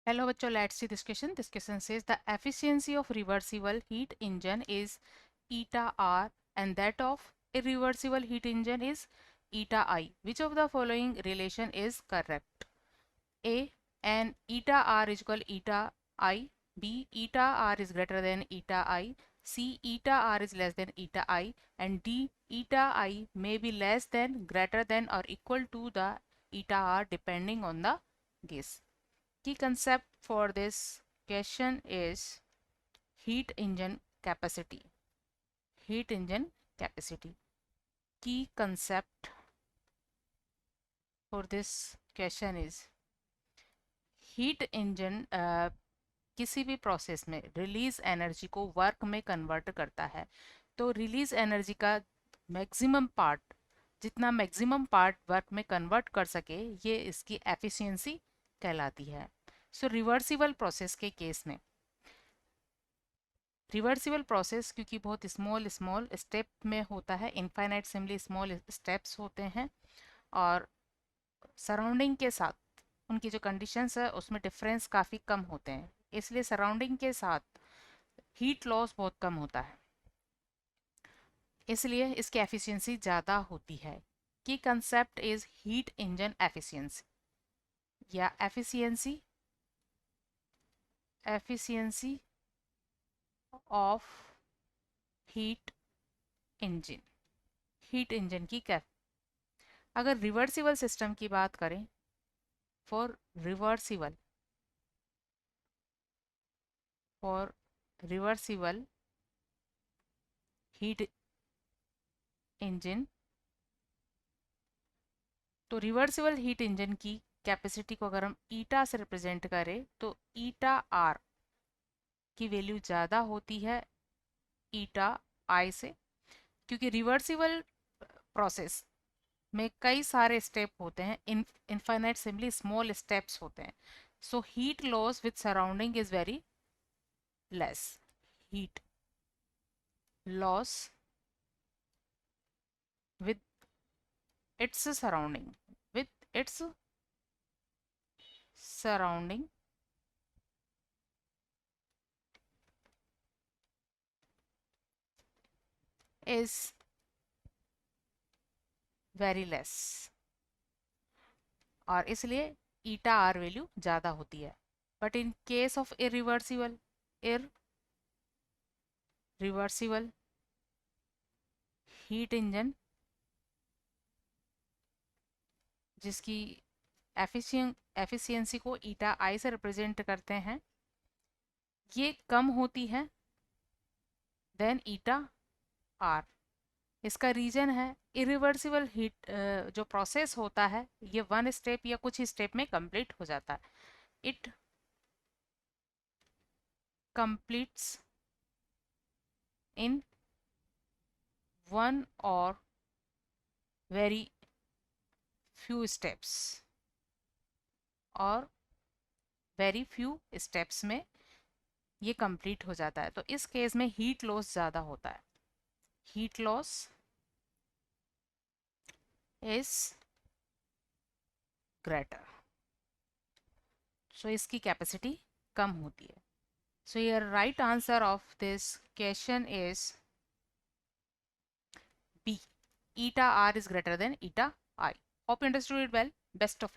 Hello बच्चों, let's see this question. This question says the efficiency of reversible heat engine is eta R and that of irreversible heat engine is eta I. Which of the following relation is correct? A. And eta R is equal eta I. B. Eta R is greater than eta I. C. Eta R is less than eta I. And D. Eta I may be less than, greater than or equal to the eta R depending on the case. Key concept for this question is heat engine capacity. Heat engine capacity. Key concept for this question is heat engine किसी भी process में release energy को work में convert करता है, तो release energy का maximum part, जितना मैक्सिमम पार्ट वर्क में कन्वर्ट कर सके, ये इसकी एफिशिएंसी कहलाती है. सो रिवर्सिबल प्रोसेस के केस में, रिवर्सिबल प्रोसेस क्योंकि बहुत स्मॉल स्मॉल स्टेप में होता है, इनफाइनाइट सिम्पली स्मॉल स्टेप्स होते हैं और सराउंडिंग के साथ उनकी जो कंडीशंस है उसमें डिफरेंस काफ़ी कम होते हैं, इसलिए सराउंडिंग के साथ हीट लॉस बहुत कम होता है, इसलिए इसकी एफिशिएंसी ज़्यादा होती है. की concept is heat engine efficiency या efficiency of heat engine. Heat engine की कैप. अगर रिवर्सिबल सिस्टम की बात करें, फॉर रिवर्सिबल हीट इंजन, तो रिवर्सिबल हीट इंजन की कैपेसिटी को अगर हम ईटा से रिप्रेजेंट करें तो ईटा आर की वैल्यू ज़्यादा होती है ईटा आई से, क्योंकि रिवर्सिबल प्रोसेस में कई सारे स्टेप होते हैं, इनफाइनाइट सिंपली स्मॉल स्टेप्स होते हैं, so heat loss with surrounding is very less. Heat loss with its surrounding is very less और इसलिए ईटा आर वैल्यू ज़्यादा होती है. But in case of irreversible heat engine जिसकी एफिशिएंसी को ईटा आई से रिप्रेजेंट करते हैं, ये कम होती है देन ईटा आर. इसका रीजन है इरिवर्सिबल हीट जो प्रोसेस होता है ये वन स्टेप या कुछ ही स्टेप में कंप्लीट हो जाता है. इट कंप्लीट्स इन वन और वेरी फ्यू स्टेप्स और वेरी फ्यू स्टेप्स में ये कंप्लीट हो जाता है. तो इस केस में हीट लॉस ज़्यादा होता है. हीट लॉस इज ग्रेटर, सो इसकी कैपेसिटी कम होती है. So your right answer of this question is B. Eta R is greater than eta I. Hope you understood it well. Best of luck.